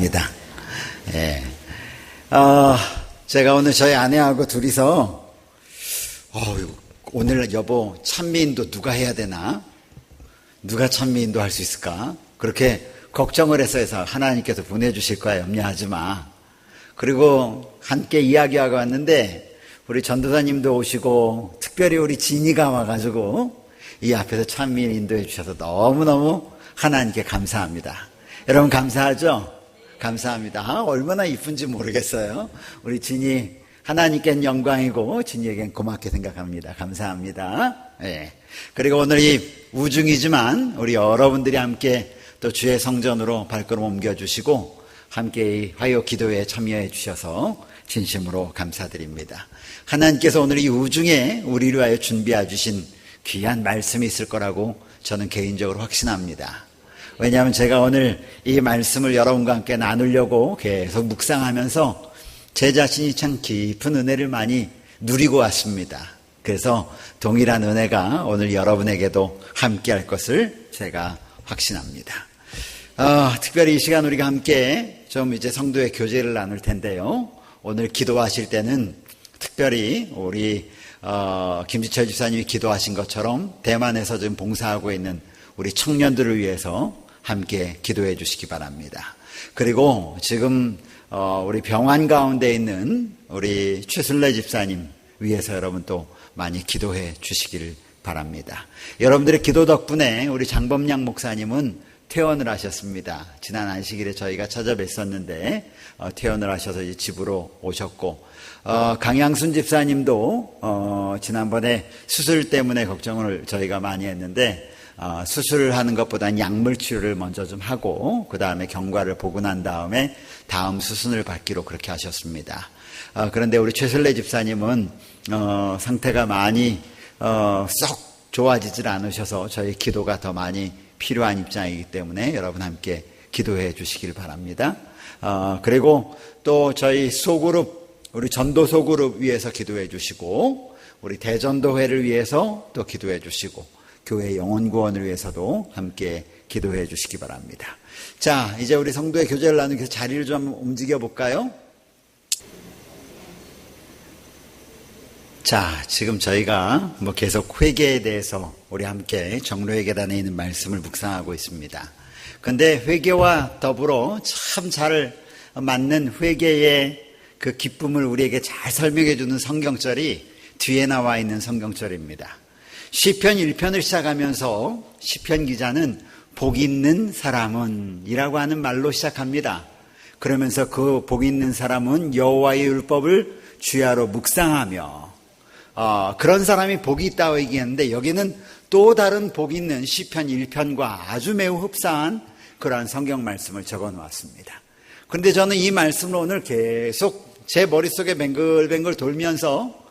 감사합니다. 예. 제가 오늘 저희 아내하고 둘이서, 오늘 여보, 찬미인도 누가 해야 되나? 누가 찬미인도 할 수 있을까? 그렇게 걱정을 해서 하나님께서 보내주실 거야, 염려하지 마. 그리고 함께 이야기하고 왔는데, 우리 전도사님도 오시고, 특별히 우리 진이가 와가지고, 이 앞에서 찬미인 인도해 주셔서 너무너무 하나님께 감사합니다. 여러분 감사하죠? 감사합니다. 얼마나 이쁜지 모르겠어요. 우리 진이 하나님께는 영광이고 진이에겐 고맙게 생각합니다. 감사합니다. 네. 그리고 오늘 이 우중이지만 우리 여러분들이 함께 또 주의 성전으로 발걸음 옮겨주시고 함께 이 화요 기도에 참여해 주셔서 진심으로 감사드립니다. 하나님께서 오늘 이 우중에 우리를 위하여 준비해 주신 귀한 말씀이 있을 거라고 저는 개인적으로 확신합니다. 왜냐하면 제가 오늘 이 말씀을 여러분과 함께 나누려고 계속 묵상하면서 제 자신이 참 깊은 은혜를 많이 누리고 왔습니다. 그래서 동일한 은혜가 오늘 여러분에게도 함께 할 것을 제가 확신합니다. 특별히 이 시간 우리가 함께 좀 이제 성도의 교제를 나눌 텐데요. 오늘 기도하실 때는 특별히 우리 김지철 집사님이 기도하신 것처럼 대만에서 지금 봉사하고 있는 우리 청년들을 위해서 함께 기도해 주시기 바랍니다. 그리고 지금 우리 병환 가운데 있는 우리 최순례 집사님 위해서 여러분 또 많이 기도해 주시기를 바랍니다. 여러분들의 기도 덕분에 우리 장범양 목사님은 퇴원을 하셨습니다. 지난 안식일에 저희가 찾아뵀었는데 퇴원을 하셔서 이제 집으로 오셨고 강양순 집사님도 지난번에 수술 때문에 걱정을 저희가 많이 했는데 수술하는 것보다는 약물 치료를 먼저 좀 하고 그 다음에 경과를 보고 난 다음에 다음 수순을 받기로 그렇게 하셨습니다. 그런데 우리 최슬래 집사님은 상태가 많이 썩 좋아지질 않으셔서 저희 기도가 더 많이 필요한 입장이기 때문에 여러분 함께 기도해 주시길 바랍니다. 그리고 또 저희 소그룹 우리 전도 소그룹 위해서 기도해 주시고 우리 대전도회를 위해서 또 기도해 주시고 교회 영혼 구원을 위해서도 함께 기도해 주시기 바랍니다. 자, 이제 우리 성도의 교제를 나누기 위해서 자리를 좀 움직여 볼까요? 자, 지금 저희가 계속 회개에 대해서 우리 함께 정로의 계단에 있는 말씀을 묵상하고 있습니다. 근데 회개와 더불어 참 잘 맞는 회개의 그 기쁨을 우리에게 잘 설명해 주는 성경절이 뒤에 나와 있는 성경절입니다. 시편 1편을 시작하면서 시편 기자는 복 있는 사람은 이라고 하는 말로 시작합니다. 그러면서 그 복 있는 사람은 여호와의 율법을 주야로 묵상하며 그런 사람이 복이 있다고 얘기했는데 여기는 또 다른 복 있는 시편 1편과 아주 매우 흡사한 그러한 성경 말씀을 적어 놓았습니다. 그런데 저는 이 말씀을 오늘 계속 제 머릿속에 뱅글뱅글 돌면서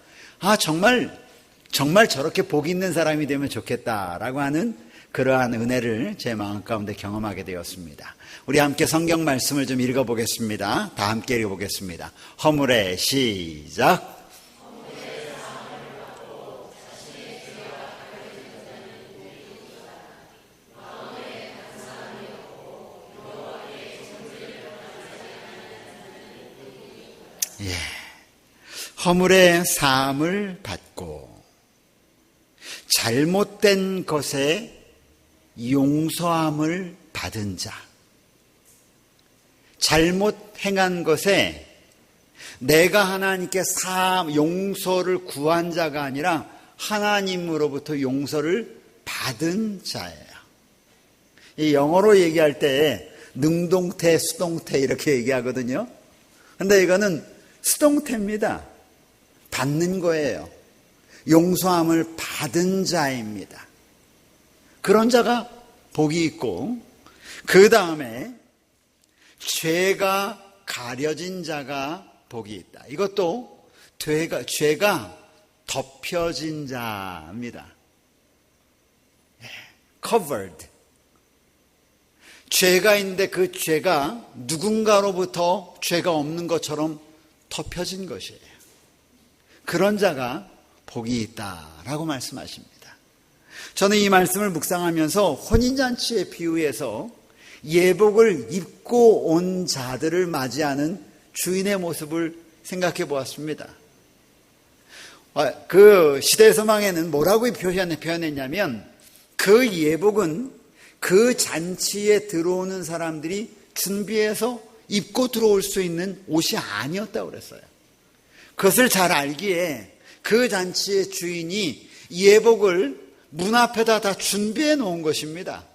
정말 저렇게 복 있는 사람이 되면 좋겠다라고 하는 그러한 은혜를 제 마음 가운데 경험하게 되었습니다. 우리 함께 성경 말씀을 좀 읽어보겠습니다. 다 함께 읽어보겠습니다. 허물의 시작. 예, 허물의 사함을 받고 잘못된 것에 용서함을 받은 자, 잘못 행한 것에 내가 하나님께 용서를 구한 자가 아니라 하나님으로부터 용서를 받은 자예요. 이 영어로 얘기할 때 능동태, 수동태 이렇게 얘기하거든요. 근데 이거는 수동태입니다. 받는 거예요. 용서함을 받은 자입니다. 그런 자가 복이 있고 그 다음에 죄가 가려진 자가 복이 있다. 이것도 죄가 덮여진 자입니다. covered. 죄가 있는데 그 죄가 누군가로부터 죄가 없는 것처럼 덮여진 것이에요. 그런 자가 복이 있다라고 말씀하십니다. 저는 이 말씀을 묵상하면서 혼인잔치에 비유해서 예복을 입고 온 자들을 맞이하는 주인의 모습을 생각해 보았습니다. 그 시대서망에는 뭐라고 표현했냐면 그 예복은 그 잔치에 들어오는 사람들이 준비해서 입고 들어올 수 있는 옷이 아니었다고 그랬어요. 그것을 잘 알기에 그 잔치의 주인이 예복을 문 앞에다 다 준비해 놓은 것입니다.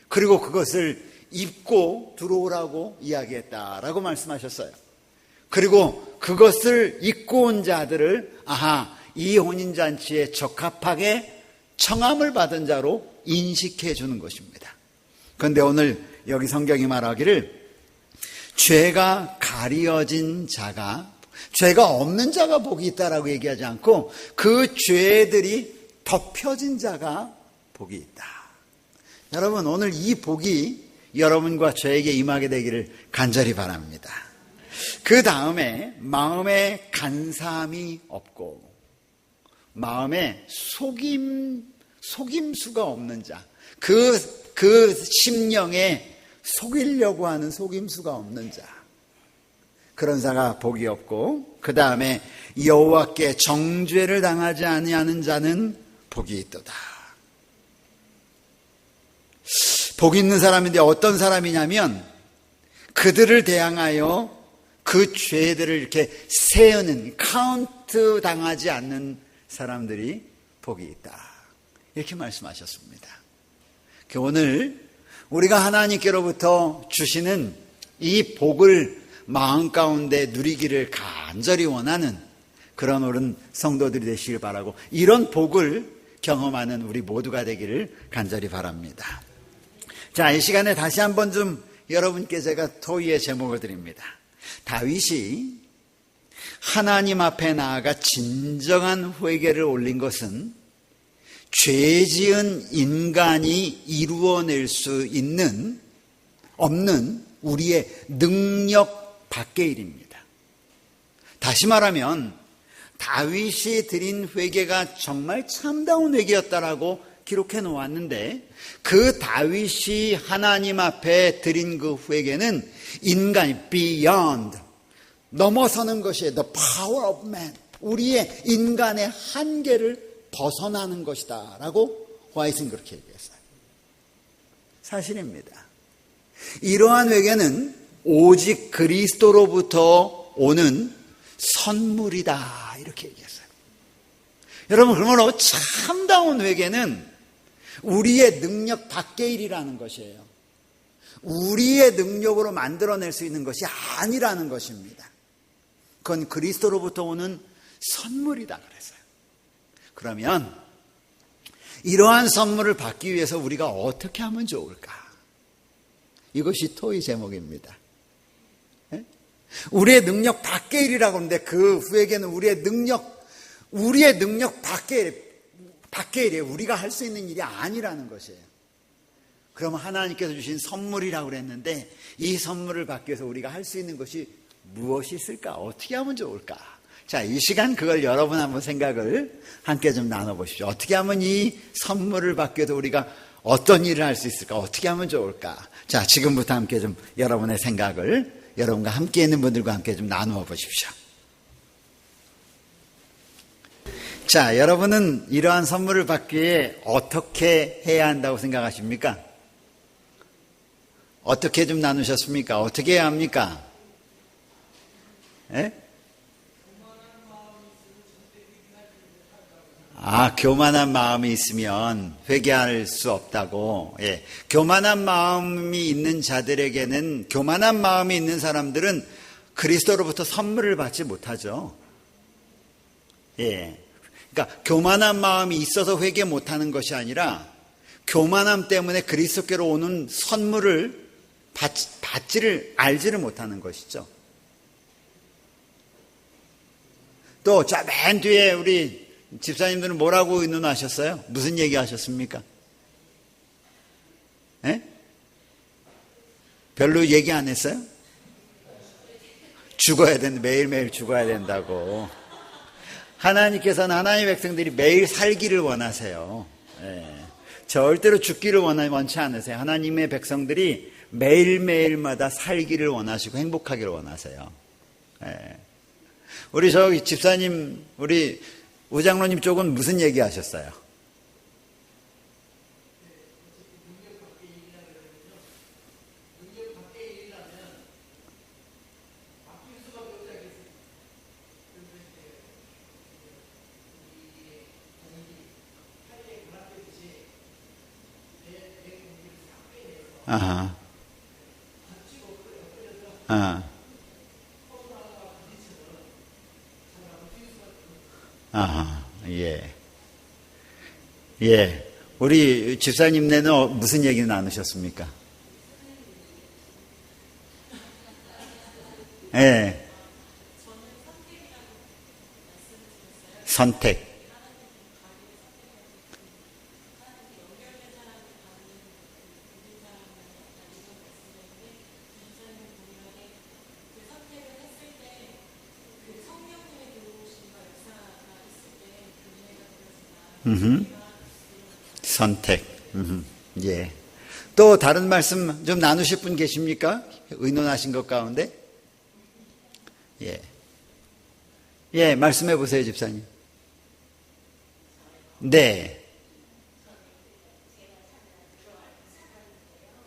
그리고 그것을 입고 들어오라고 이야기했다라고 말씀하셨어요. 그리고 그것을 입고 온 자들을 이 혼인잔치에 적합하게 청함을 받은 자로 인식해 주는 것입니다. 그런데 오늘 여기 성경이 말하기를 죄가 가리어진 자가, 죄가 없는 자가 복이 있다라고 얘기하지 않고 그 죄들이 덮여진 자가 복이 있다. 여러분, 오늘 이 복이 여러분과 저에게 임하게 되기를 간절히 바랍니다. 그 다음에 마음에 간사함이 없고 마음에 속임수가 없는 자, 그 심령에 속이려고 하는 속임수가 없는 자, 그런 자가 복이 없고, 그 다음에 여호와께 정죄를 당하지 아니하는 자는 복이 있도다. 복이 있는 사람인데 어떤 사람이냐면 그들을 대항하여 그 죄들을 이렇게 세우는, 카운트 당하지 않는 사람들이 복이 있다. 이렇게 말씀하셨습니다. 오늘 우리가 하나님께로부터 주시는 이 복을 마음 가운데 누리기를 간절히 원하는 그런 옳은 성도들이 되시길 바라고, 이런 복을 경험하는 우리 모두가 되기를 간절히 바랍니다. 자, 이 시간에 다시 한번 좀 여러분께 제가 토의의 제목을 드립니다. 다윗이 하나님 앞에 나아가 진정한 회개를 올린 것은 죄 지은 인간이 이루어낼 수 없는 우리의 능력 밖의 일입니다. 다시 말하면 다윗이 드린 회개가 정말 참다운 회개였다라고 기록해 놓았는데, 그 다윗이 하나님 앞에 드린 그 회개는 인간이 beyond, 넘어서는 것이에요. The power of man, 우리의 인간의 한계를 벗어나는 것이다 라고 화이트는 그렇게 얘기했어요. 사실입니다. 이러한 회개는 오직 그리스도로부터 오는 선물이다 이렇게 얘기했어요. 여러분, 그러므로 참다운 회개는 우리의 능력 밖의 일이라는 것이에요. 우리의 능력으로 만들어낼 수 있는 것이 아니라는 것입니다. 그건 그리스도로부터 오는 선물이다 그랬어요. 그러면 이러한 선물을 받기 위해서 우리가 어떻게 하면 좋을까? 이것이 토의 제목입니다. 우리의 능력 밖의 일이라고 하는데 그 후에게는 우리의 능력 밖의 일이에요. 우리가 할 수 있는 일이 아니라는 것이에요. 그러면 하나님께서 주신 선물이라고 그랬는데 이 선물을 받기 위해서 우리가 할 수 있는 것이 무엇이 있을까? 어떻게 하면 좋을까? 자, 이 시간 그걸 여러분 한번 생각을 함께 좀 나눠보십시오. 어떻게 하면 이 선물을 받기 위해서 우리가 어떤 일을 할 수 있을까? 어떻게 하면 좋을까? 자, 지금부터 함께 좀 여러분의 생각을 여러분과 함께 있는 분들과 함께 좀 나누어 보십시오. 자, 여러분은 이러한 선물을 받기 위해 어떻게 해야 한다고 생각하십니까? 어떻게 좀 나누셨습니까? 어떻게 해야 합니까? 예? 교만한 마음이 있으면 회개할 수 없다고. 예. 교만한 마음이 있는 자들에게는, 교만한 마음이 있는 사람들은 그리스도로부터 선물을 받지 못하죠. 예. 그러니까 교만한 마음이 있어서 회개 못하는 것이 아니라 교만함 때문에 그리스도께로 오는 선물을 받지를 알지를 못하는 것이죠. 또 자, 맨 뒤에 우리 집사님들은 뭐라고 의논하셨어요? 무슨 얘기 하셨습니까? 예? 별로 얘기 안 했어요? 죽어야 된다. 매일매일 죽어야 된다고. 하나님께서는 하나님의 백성들이 매일 살기를 원하세요. 예. 절대로 죽기를 원치 않으세요. 하나님의 백성들이 매일매일마다 살기를 원하시고 행복하기를 원하세요. 예. 우리 저기 집사님, 우리 우장로님 쪽은 무슨 얘기 하셨어요? 아하. 아. 아하. 예. 예. 우리 집사님네는 무슨 얘기 나누셨습니까? 예. 선택. 선택. 예. 또 다른 말씀 좀 나누실 분 계십니까? 의논하신 것 가운데? 예. 예, 말씀해 보세요, 집사님. 네.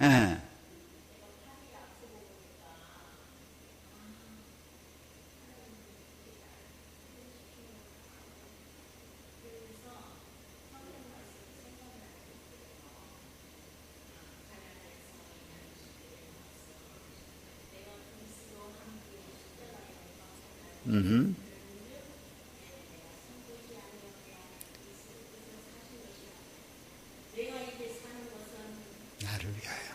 예. 나를 위하여.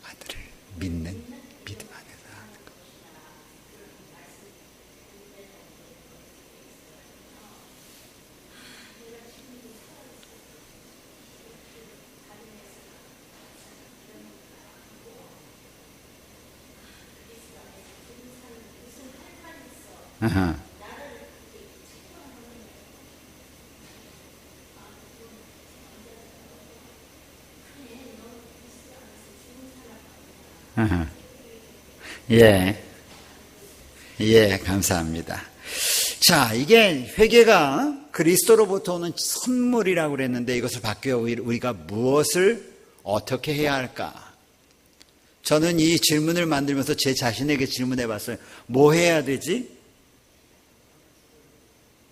아들을 믿는 믿음 안에서 하는 것. 아하. 아하. 예. 예, 감사합니다. 자, 이게 회개가 그리스도로부터 오는 선물이라고 그랬는데 이것을 받기 위해 우리가 무엇을 어떻게 해야 할까? 저는 이 질문을 만들면서 제 자신에게 질문해 봤어요. 뭐 해야 되지?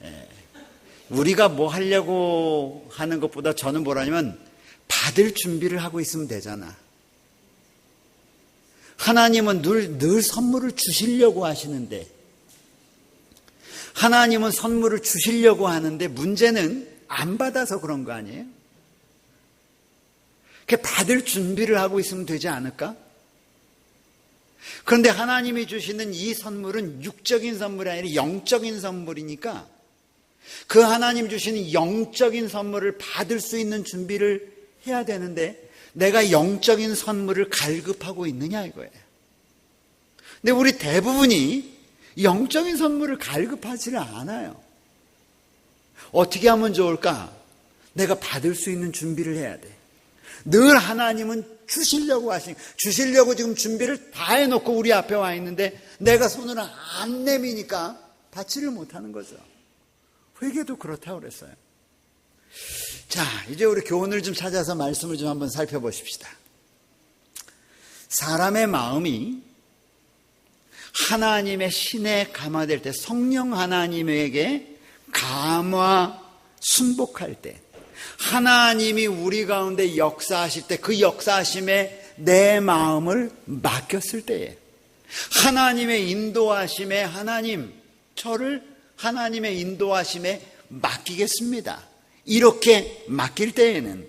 예. 우리가 뭐 하려고 하는 것보다 저는 뭐라냐면 받을 준비를 하고 있으면 되잖아. 하나님은 늘 선물을 주시려고 하시는데, 하나님은 선물을 주시려고 하는데 문제는 안 받아서 그런 거 아니에요? 받을 준비를 하고 있으면 되지 않을까? 그런데 하나님이 주시는 이 선물은 육적인 선물이 아니라 영적인 선물이니까 그 하나님 주시는 영적인 선물을 받을 수 있는 준비를 해야 되는데 내가 영적인 선물을 갈급하고 있느냐 이거예요. 근데 우리 대부분이 영적인 선물을 갈급하지를 않아요. 어떻게 하면 좋을까? 내가 받을 수 있는 준비를 해야 돼. 늘 하나님은 주시려고 지금 준비를 다 해놓고 우리 앞에 와 있는데 내가 손을 안 내미니까 받지를 못하는 거죠. 회개도 그렇다고 그랬어요. 자, 이제 우리 교훈을 좀 찾아서 말씀을 좀 한번 살펴보십시다. 사람의 마음이 하나님의 신에 감화될 때, 성령 하나님에게 순복할 때, 하나님이 우리 가운데 역사하실 때, 그 역사하심에 내 마음을 맡겼을 때에, 하나님의 인도하심에 저를 하나님의 인도하심에 맡기겠습니다. 이렇게 맡길 때에는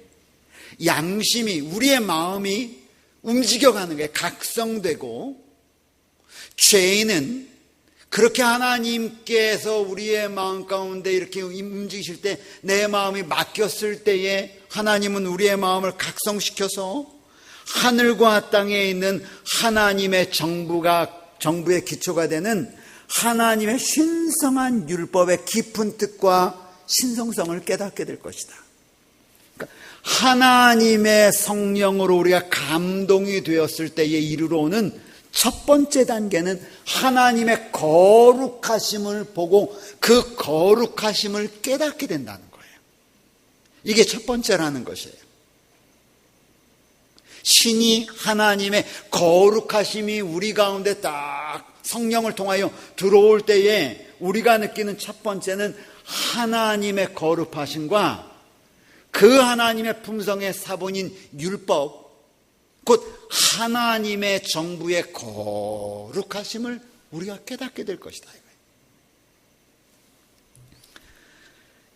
양심이, 우리의 마음이 움직여가는 게 각성되고, 죄인은 그렇게 하나님께서 우리의 마음 가운데 이렇게 움직이실 때, 내 마음이 맡겼을 때에 하나님은 우리의 마음을 각성시켜서 하늘과 땅에 있는 하나님의 정부의 기초가 되는 하나님의 신성한 율법의 깊은 뜻과 신성성을 깨닫게 될 것이다. 하나님의 성령으로 우리가 감동이 되었을 때에 이르러 오는 첫 번째 단계는 하나님의 거룩하심을 보고 그 거룩하심을 깨닫게 된다는 거예요. 이게 첫 번째라는 것이에요. 신이 하나님의 거룩하심이 우리 가운데 딱 성령을 통하여 들어올 때에 우리가 느끼는 첫 번째는 하나님의 거룩하심과 그 하나님의 품성의 사본인 율법, 곧 하나님의 정부의 거룩하심을 우리가 깨닫게 될 것이다.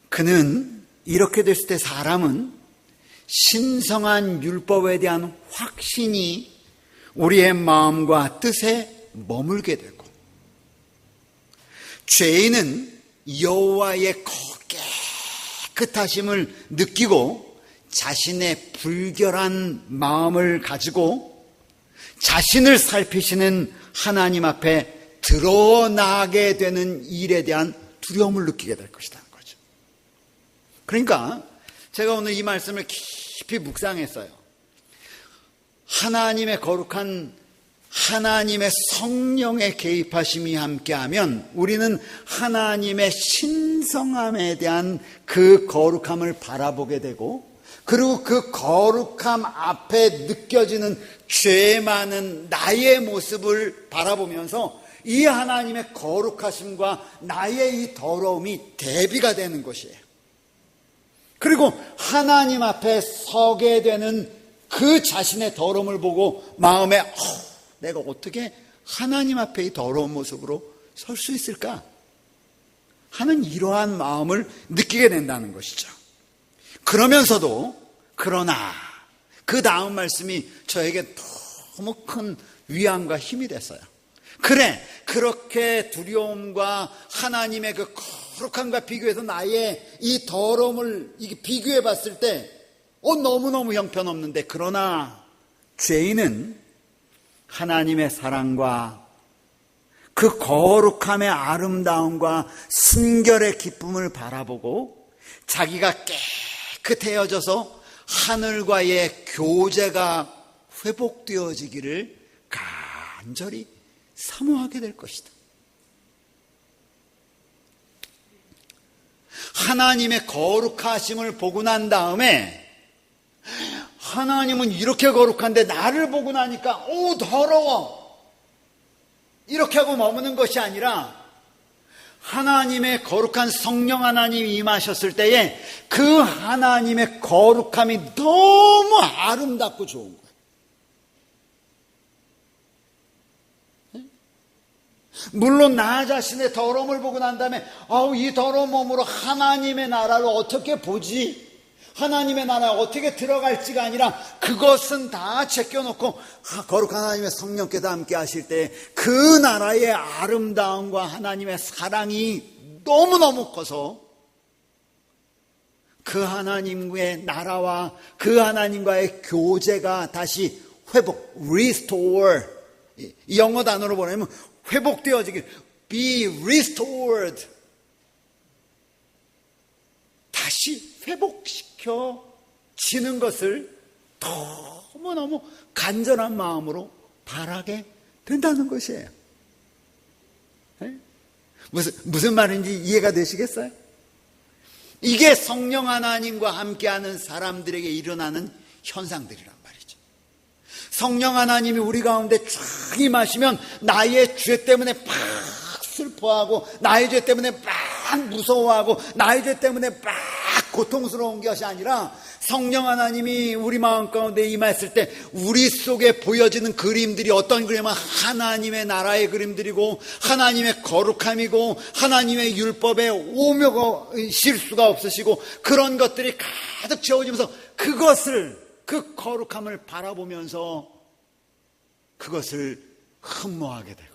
그는 이렇게 됐을 때 사람은 신성한 율법에 대한 확신이 우리의 마음과 뜻에 머물게 되고, 죄인은 여호와의 깨끗하심을 느끼고 자신의 불결한 마음을 가지고 자신을 살피시는 하나님 앞에 드러나게 되는 일에 대한 두려움을 느끼게 될 것이라는 거죠. 그러니까 제가 오늘 이 말씀을 깊이 묵상했어요. 하나님의 거룩한 하나님의 성령의 개입하심이 함께하면 우리는 하나님의 신성함에 대한 그 거룩함을 바라보게 되고, 그리고 그 거룩함 앞에 느껴지는 죄 많은 나의 모습을 바라보면서 이 하나님의 거룩하심과 나의 이 더러움이 대비가 되는 것이에요. 그리고 하나님 앞에 서게 되는 그 자신의 더러움을 보고 마음에 내가 어떻게 하나님 앞에 이 더러운 모습으로 설 수 있을까 하는 이러한 마음을 느끼게 된다는 것이죠. 그러면서도 그러나 그 다음 말씀이 저에게 너무 큰 위안과 힘이 됐어요. 그래, 그렇게 두려움과 하나님의 그 거룩함과 비교해서 나의 이 더러움을 비교해 봤을 때 너무너무 형편없는데, 그러나 죄인은 하나님의 사랑과 그 거룩함의 아름다움과 순결의 기쁨을 바라보고 자기가 깨끗해져서 하늘과의 교제가 회복되어지기를 간절히 사모하게 될 것이다. 하나님의 거룩하심을 보고 난 다음에 하나님은 이렇게 거룩한데 나를 보고 나니까 더러워 이렇게 하고 머무는 것이 아니라, 하나님의 거룩한 성령 하나님이 임하셨을 때에 그 하나님의 거룩함이 너무 아름답고 좋은 거예요. 물론 나 자신의 더러움을 보고 난 다음에 이 더러운 몸으로 하나님의 나라를 어떻게 보지? 하나님의 나라에 어떻게 들어갈지가 아니라 그것은 다 제껴놓고 거룩한 하나님의 성령께서 함께 하실 때 그 나라의 아름다움과 하나님의 사랑이 너무너무 커서 그 하나님의 나라와 그 하나님과의 교제가 다시 회복, restore, 이 영어 단어로 보내면 회복되어지길, be restored, 다시 회복시켜지는 것을 너무너무 간절한 마음으로 바라게 된다는 것이에요. 네? 무슨 말인지 이해가 되시겠어요? 이게 성령 하나님과 함께하는 사람들에게 일어나는 현상들이란 말이죠. 성령 하나님이 우리 가운데 쫙 임하시면 나의 죄 때문에 막 슬퍼하고, 나의 죄 때문에 막 무서워하고, 나의 죄 때문에 막 고통스러운 것이 아니라, 성령 하나님이 우리 마음 가운데 임했을 때 우리 속에 보여지는 그림들이 어떤 그림은 하나님의 나라의 그림들이고, 하나님의 거룩함이고, 하나님의 율법에 오묘가 실수가 없으시고, 그런 것들이 가득 채워지면서 그것을, 그 거룩함을 바라보면서 그것을 흠모하게 되고,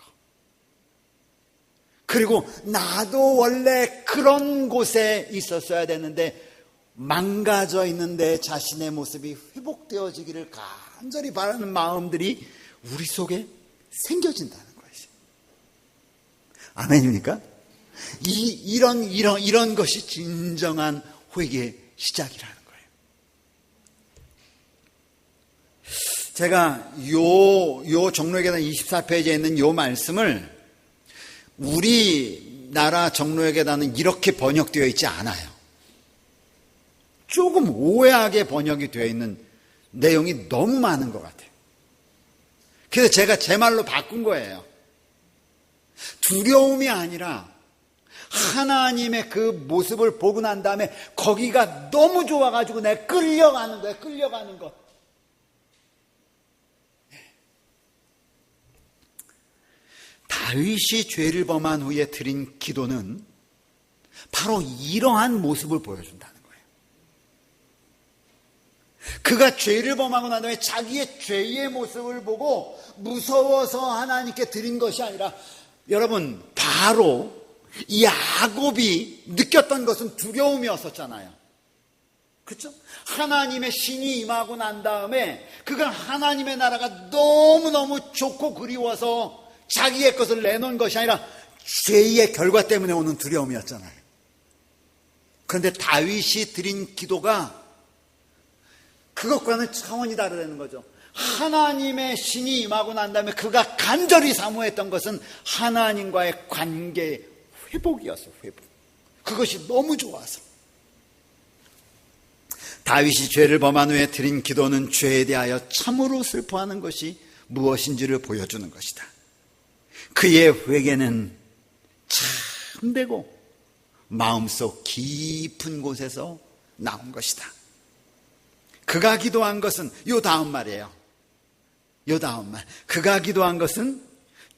그리고 나도 원래 그런 곳에 있었어야 되는데 망가져 있는데 자신의 모습이 회복되어지기를 간절히 바라는 마음들이 우리 속에 생겨진다는 것이죠. 아멘입니까? 이런 것이 진정한 회개의 시작이라는 거예요. 제가 요 정로회계단 24페이지에 있는 요 말씀을 우리나라 정로회계단은 이렇게 번역되어 있지 않아요. 조금 오해하게 번역이 되어 있는 내용이 너무 많은 것 같아요. 그래서 제가 제 말로 바꾼 거예요. 두려움이 아니라 하나님의 그 모습을 보고 난 다음에 거기가 너무 좋아가지고 내가 끌려가는 거예요. 끌려가는 것. 다윗이 죄를 범한 후에 드린 기도는 바로 이러한 모습을 보여준다는 거예요. 그가 죄를 범하고 난 다음에 자기의 죄의 모습을 보고 무서워서 하나님께 드린 것이 아니라, 여러분, 바로 야곱이 느꼈던 것은 두려움이었었잖아요. 그렇죠? 하나님의 신이 임하고 난 다음에 그가 하나님의 나라가 너무너무 좋고 그리워서 자기의 것을 내놓은 것이 아니라 죄의 결과 때문에 오는 두려움이었잖아요. 그런데 다윗이 드린 기도가 그것과는 차원이 다르다는 거죠. 하나님의 신이 임하고 난 다음에 그가 간절히 사모했던 것은 하나님과의 관계 회복이었어요. 회복. 그것이 너무 좋아서. 다윗이 죄를 범한 후에 드린 기도는 죄에 대하여 참으로 슬퍼하는 것이 무엇인지를 보여주는 것이다. 그의 회개는 참되고 마음속 깊은 곳에서 나온 것이다. 그가 기도한 것은 요 다음 말이에요. 요 다음 말. 그가 기도한 것은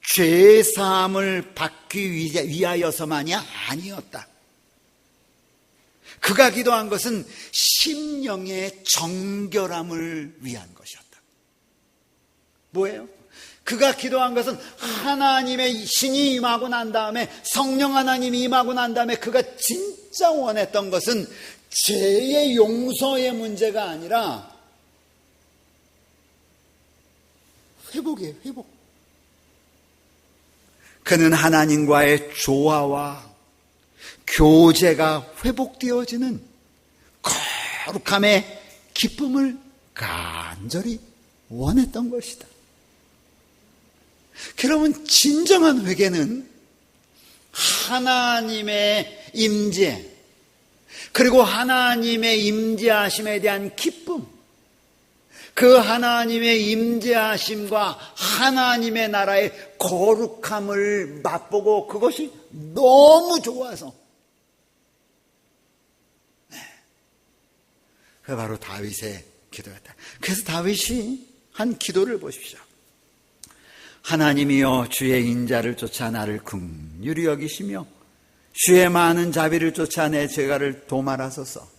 죄사함을 받기 위하여서만이 아니었다. 그가 기도한 것은 심령의 정결함을 위한 것이었다. 뭐예요? 그가 기도한 것은 하나님의 신이 임하고 난 다음에, 성령 하나님이 임하고 난 다음에 그가 진짜 원했던 것은 죄의 용서의 문제가 아니라 회복이에요. 회복. 그는 하나님과의 조화와 교제가 회복되어지는 거룩함의 기쁨을 간절히 원했던 것이다. 여러분, 진정한 회개는 하나님의 임재, 그리고 하나님의 임재하심에 대한 기쁨, 그 하나님의 임재하심과 하나님의 나라의 거룩함을 맛보고 그것이 너무 좋아서, 그게 바로 다윗의 기도였다. 그래서 다윗이 한 기도를 보십시오. 하나님이여, 주의 인자를 쫓아 나를 긍휼히 여기시며 주의 많은 자비를 쫓아 내 죄가를 도말하소서.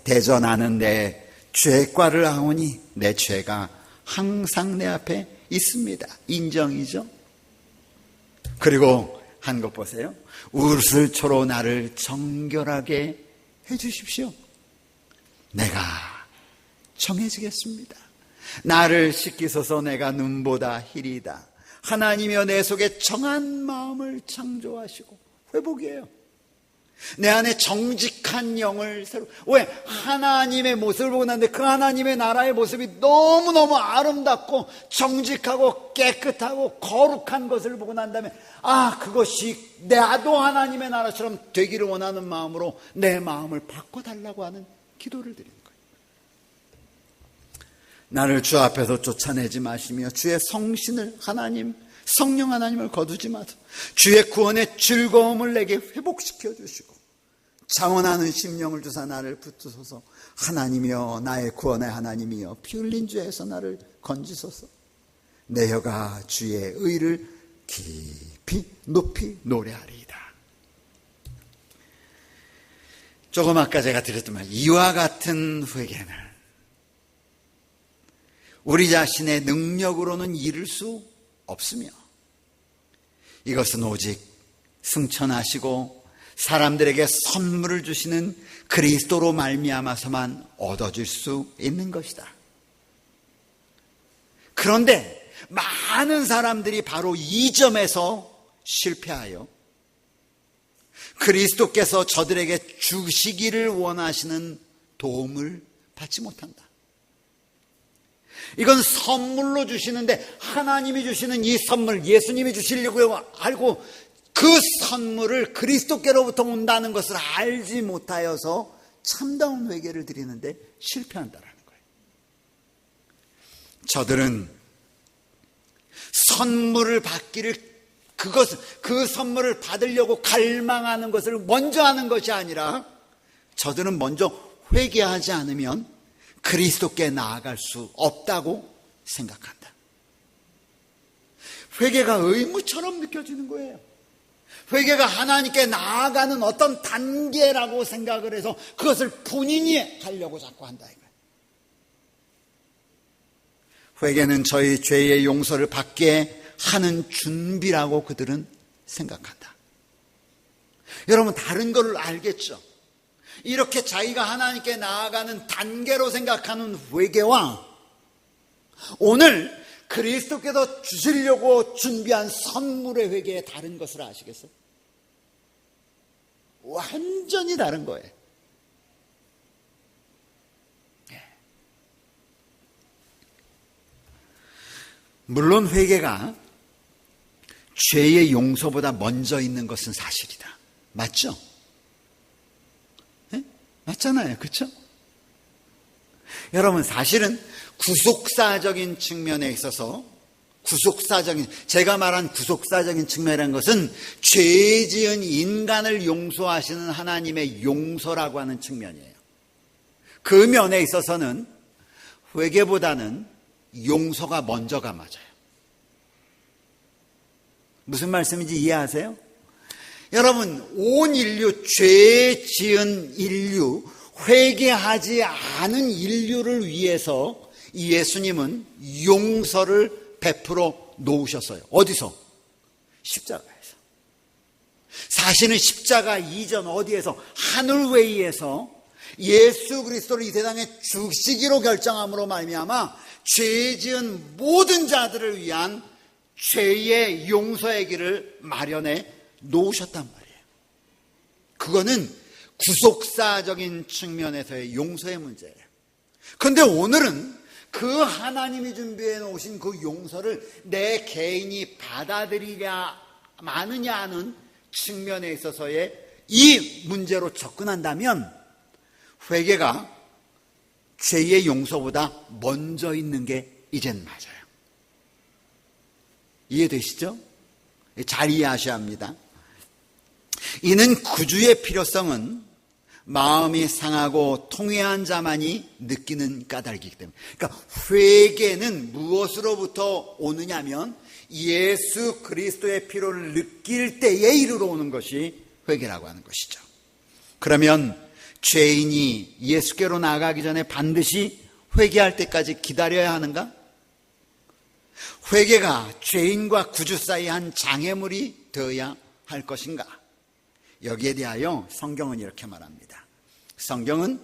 대전하는 내 죄과를 하오니 내 죄가 항상 내 앞에 있습니다. 인정이죠. 그리고 한 것 보세요. 우슬초로 나를 정결하게 해주십시오. 내가 정해지겠습니다. 나를 씻기소서. 내가 눈보다 희리다. 하나님이여, 내 속에 정한 마음을 창조하시고. 회복이에요. 내 안에 정직한 영을 새로. 왜? 하나님의 모습을 보고 났는데 그 하나님의 나라의 모습이 너무너무 아름답고 정직하고 깨끗하고 거룩한 것을 보고 난 다음에, 그것이 나도 하나님의 나라처럼 되기를 원하는 마음으로 내 마음을 바꿔달라고 하는 기도를 드리는 거예요. 나를 주 앞에서 쫓아내지 마시며 주의 성신을, 성령 하나님을 거두지 마소서. 주의 구원의 즐거움을 내게 회복시켜 주시고 자원하는 심령을 주사 나를 붙드소서. 하나님이여, 나의 구원의 하나님이여, 피 흘린 죄에서 나를 건지소서. 내 혀가 주의 의를 깊이 높이 노래하리이다. 조금 아까 제가 드렸던 말, 이와 같은 회개는 우리 자신의 능력으로는 이룰 수 없으며, 이것은 오직 승천하시고 사람들에게 선물을 주시는 그리스도로 말미암아서만 얻어질 수 있는 것이다. 그런데 많은 사람들이 바로 이 점에서 실패하여 그리스도께서 저들에게 주시기를 원하시는 도움을 받지 못한다. 이건 선물로 주시는데 하나님이 주시는 이 선물, 예수님이 주시려고 알고 그 선물을 그리스도께로부터 온다는 것을 알지 못하여서 참다운 회개를 드리는데 실패한다라는 거예요. 저들은 선물을 받기를, 그 선물을 받으려고 갈망하는 것을 먼저 하는 것이 아니라 저들은 먼저 회개하지 않으면 그리스도께 나아갈 수 없다고 생각한다. 회개가 의무처럼 느껴지는 거예요. 회개가 하나님께 나아가는 어떤 단계라고 생각을 해서 그것을 본인이 하려고 자꾸 한다 이거예요. 회개는 저희 죄의 용서를 받게 하는 준비라고 그들은 생각한다. 여러분, 다른 걸 알겠죠? 이렇게 자기가 하나님께 나아가는 단계로 생각하는 회개와 오늘 그리스도께서 주시려고 준비한 선물의 회개의 다른 것을 아시겠어요? 완전히 다른 거예요. 물론 회개가 죄의 용서보다 먼저 있는 것은 사실이다. 맞죠? 네? 맞잖아요. 그렇죠? 여러분, 사실은 구속사적인 측면에 있어서 제가 말한 구속사적인 측면이라는 것은 죄 지은 인간을 용서하시는 하나님의 용서라고 하는 측면이에요. 그 면에 있어서는 회개보다는 용서가 먼저가 맞아요. 무슨 말씀인지 이해하세요? 여러분, 온 인류, 죄 지은 인류, 회개하지 않은 인류를 위해서 예수님은 용서를 베풀어 놓으셨어요. 어디서? 십자가에서. 사실은 십자가 이전 어디에서? 하늘외에서 예수 그리스도를 이 세상에 주시기로 결정함으로 말미암아 죄 지은 모든 자들을 위한 죄의 용서의 길을 마련해 놓으셨단 말이에요. 그거는 구속사적인 측면에서의 용서의 문제예요. 그런데 오늘은 그 하나님이 준비해 놓으신 그 용서를 내 개인이 받아들이냐 마느냐 하는 측면에 있어서의 이 문제로 접근한다면 회개가 죄의 용서보다 먼저 있는 게 이젠 맞아요. 이해되시죠? 잘 이해하셔야 합니다. 이는 구주의 필요성은 마음이 상하고 통회한 자만이 느끼는 까닭이기 때문에, 그러니까 회개는 무엇으로부터 오느냐면 예수 그리스도의 필요를 느낄 때에 이르러 오는 것이 회개라고 하는 것이죠. 그러면 죄인이 예수께로 나아가기 전에 반드시 회개할 때까지 기다려야 하는가? 회개가 죄인과 구주 사이의 한 장애물이 되어야 할 것인가? 여기에 대하여 성경은 이렇게 말합니다. 성경은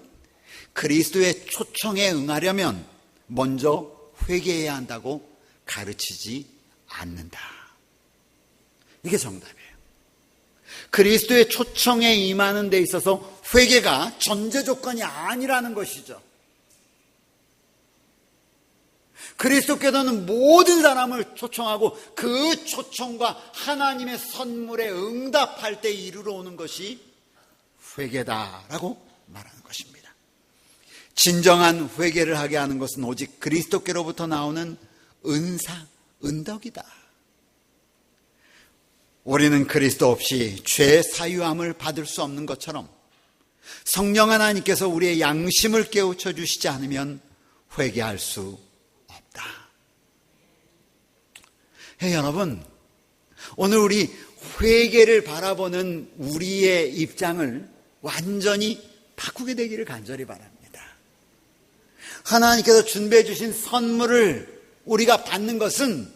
그리스도의 초청에 응하려면 먼저 회개해야 한다고 가르치지 않는다. 이게 정답이에요. 그리스도의 초청에 임하는 데 있어서 회개가 전제 조건이 아니라는 것이죠. 그리스도께서는 모든 사람을 초청하고 그 초청과 하나님의 선물에 응답할 때 이르러 오는 것이 회개다라고 말하는 것입니다. 진정한 회개를 하게 하는 것은 오직 그리스도께로부터 나오는 은사, 은덕이다. 우리는 그리스도 없이 죄의 사유함을 받을 수 없는 것처럼 성령 하나님께서 우리의 양심을 깨우쳐 주시지 않으면 회개할 수 없다. 여러분, 오늘 우리 회개를 바라보는 우리의 입장을 완전히 바꾸게 되기를 간절히 바랍니다. 하나님께서 준비해 주신 선물을 우리가 받는 것은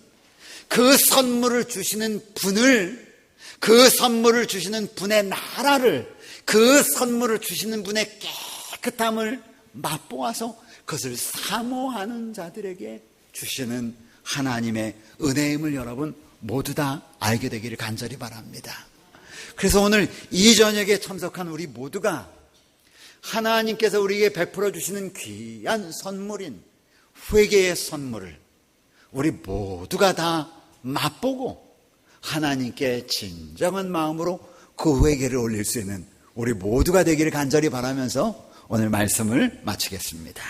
그 선물을 주시는 분을, 그 선물을 주시는 분의 나라를, 그 선물을 주시는 분의 깨끗함을 맛보아서 그것을 사모하는 자들에게 주시는 하나님의 은혜임을 여러분 모두 다 알게 되기를 간절히 바랍니다. 그래서 오늘 이 저녁에 참석한 우리 모두가 하나님께서 우리에게 베풀어 주시는 귀한 선물인 회개의 선물을 우리 모두가 다 맛보고 하나님께 진정한 마음으로 그 회개를 올릴 수 있는 우리 모두가 되기를 간절히 바라면서 오늘 말씀을 마치겠습니다.